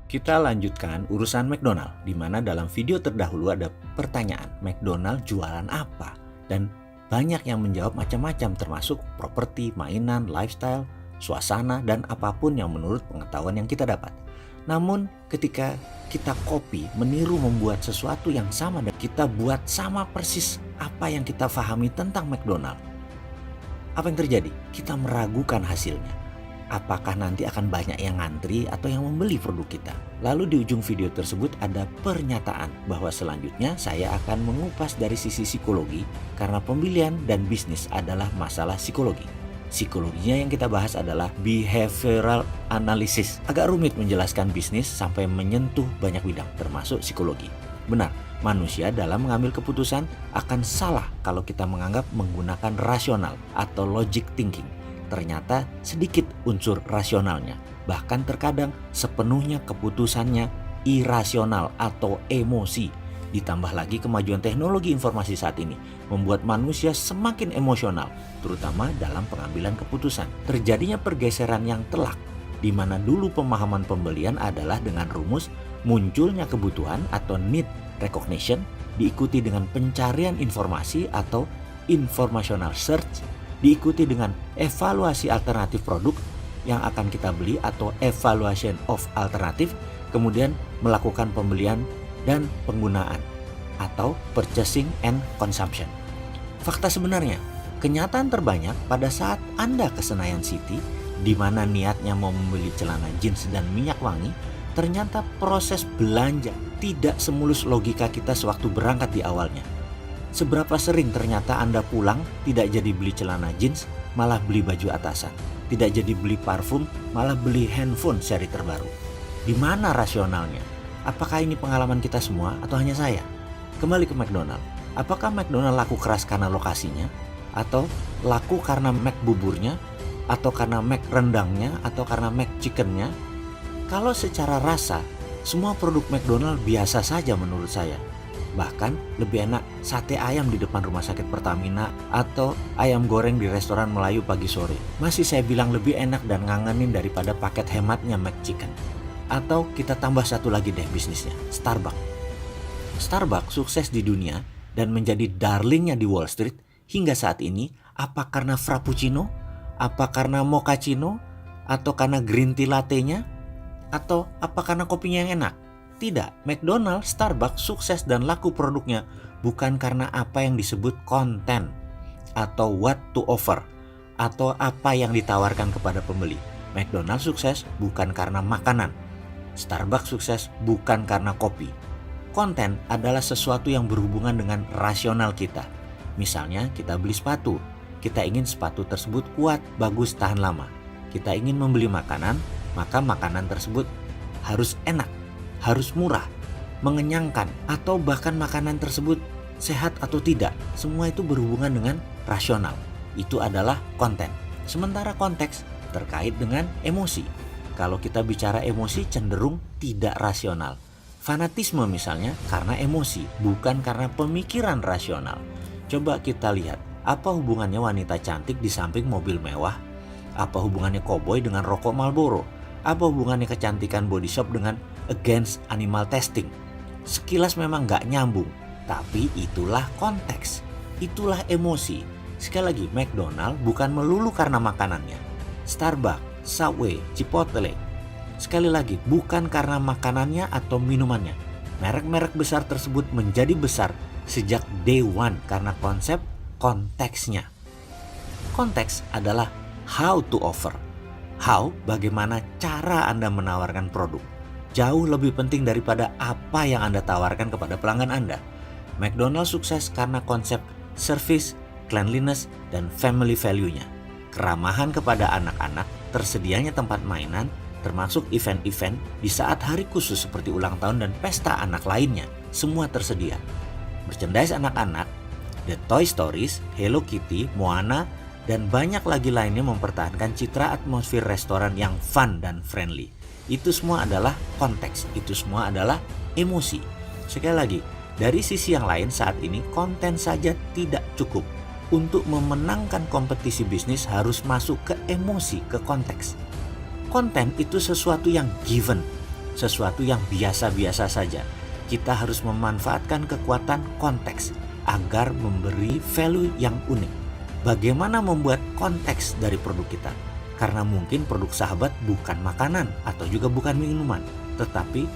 Kita lanjutkan urusan McDonald, di mana dalam video terdahulu ada pertanyaan, McDonald jualan apa? Dan banyak yang menjawab macam-macam termasuk properti, mainan, lifestyle, suasana, dan apapun yang menurut pengetahuan yang kita dapat. Namun ketika kita copy, meniru membuat sesuatu yang sama dan kita buat sama persis apa yang kita pahami tentang McDonald, apa yang terjadi? Kita meragukan hasilnya. Apakah nanti akan banyak yang ngantri atau yang membeli produk kita? Lalu di ujung video tersebut ada pernyataan bahwa selanjutnya saya akan mengupas dari sisi psikologi karena pembelian dan bisnis adalah masalah psikologi. Psikologinya yang kita bahas adalah behavioral analysis. Agak rumit menjelaskan bisnis sampai menyentuh banyak bidang termasuk psikologi. Benar, manusia dalam mengambil keputusan akan salah kalau kita menganggap menggunakan rasional atau logic thinking. Ternyata sedikit unsur rasionalnya, bahkan terkadang sepenuhnya keputusannya irasional atau emosi. Ditambah lagi kemajuan teknologi informasi saat ini membuat manusia semakin emosional, terutama dalam pengambilan keputusan. Terjadinya pergeseran yang telak, di mana dulu pemahaman pembelian adalah dengan rumus munculnya kebutuhan atau need recognition, diikuti dengan pencarian informasi atau informational search, diikuti dengan evaluasi alternatif produk yang akan kita beli atau evaluation of alternative, kemudian melakukan pembelian dan penggunaan atau purchasing and consumption. Fakta sebenarnya, kenyataan terbanyak pada saat Anda ke Senayan City di mana niatnya mau membeli celana jeans dan minyak wangi, ternyata proses belanja tidak semulus logika kita sewaktu berangkat di awalnya. Seberapa sering ternyata Anda pulang tidak jadi beli celana jeans, malah beli baju atasan. Tidak jadi beli parfum, malah beli handphone seri terbaru. Di mana rasionalnya? Apakah ini pengalaman kita semua atau hanya saya? Kembali ke McDonald. Apakah McDonald laku keras karena lokasinya? Atau laku karena Mac buburnya? Atau karena Mac rendangnya? Atau karena Mac chickennya? Kalau secara rasa, semua produk McDonald biasa saja menurut saya. Bahkan lebih enak sate ayam di depan rumah sakit Pertamina atau ayam goreng di restoran Melayu pagi sore. Masih saya bilang lebih enak dan ngangenin daripada paket hematnya McChicken. Atau kita tambah satu lagi deh bisnisnya, Starbucks. Starbucks sukses di dunia dan menjadi darlingnya di Wall Street hingga saat ini. Apa karena frappuccino? Apa karena mochaccino? Atau karena green tea latte-nya? Atau apa karena kopinya yang enak? Tidak, McDonald's, Starbucks sukses dan laku produknya bukan karena apa yang disebut konten atau what to offer atau apa yang ditawarkan kepada pembeli. McDonald's sukses bukan karena makanan. Starbucks sukses bukan karena kopi. Konten adalah sesuatu yang berhubungan dengan rasional kita. Misalnya kita beli sepatu, kita ingin sepatu tersebut kuat, bagus, tahan lama. Kita ingin membeli makanan, maka makanan tersebut harus enak, harus murah, mengenyangkan, atau bahkan makanan tersebut sehat atau tidak. Semua itu berhubungan dengan rasional. Itu adalah konten. Sementara konteks terkait dengan emosi. Kalau kita bicara emosi cenderung tidak rasional. Fanatisme misalnya karena emosi, bukan karena pemikiran rasional. Coba kita lihat, apa hubungannya wanita cantik di samping mobil mewah? Apa hubungannya koboi dengan rokok Marlboro? Apa hubungannya kecantikan body shop dengan against animal testing? Sekilas memang gak nyambung, tapi itulah konteks, itulah emosi. Sekali lagi, McDonald bukan melulu karena makanannya. Starbucks, Subway, Chipotle, sekali lagi bukan karena makanannya atau minumannya. Merek-merek besar tersebut menjadi besar sejak day one karena konsep konteksnya. Konteks adalah how to offer. How, bagaimana cara Anda menawarkan produk. Jauh lebih penting daripada apa yang Anda tawarkan kepada pelanggan Anda. McDonald's sukses karena konsep service, cleanliness, dan family value-nya. Keramahan kepada anak-anak, tersedianya tempat mainan, termasuk event-event di saat hari khusus seperti ulang tahun dan pesta anak lainnya. Semua tersedia. Merchandise anak-anak, The Toy Stories, Hello Kitty, Moana, dan banyak lagi lainnya mempertahankan citra atmosfer restoran yang fun dan friendly. Itu semua adalah konteks, itu semua adalah emosi. Sekali lagi, dari sisi yang lain saat ini konten saja tidak cukup. Untuk memenangkan kompetisi bisnis harus masuk ke emosi, ke konteks. Konten itu sesuatu yang given, sesuatu yang biasa-biasa saja. Kita harus memanfaatkan kekuatan konteks agar memberi value yang unik. Bagaimana membuat konteks dari produk kita? Karena mungkin produk sahabat bukan makanan atau juga bukan minuman, tetapi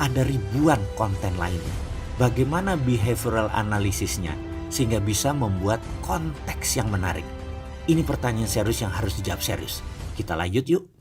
ada ribuan konten lainnya. Bagaimana behavioral analisisnya sehingga bisa membuat konteks yang menarik? Ini pertanyaan serius yang harus dijawab serius. Kita lanjut yuk.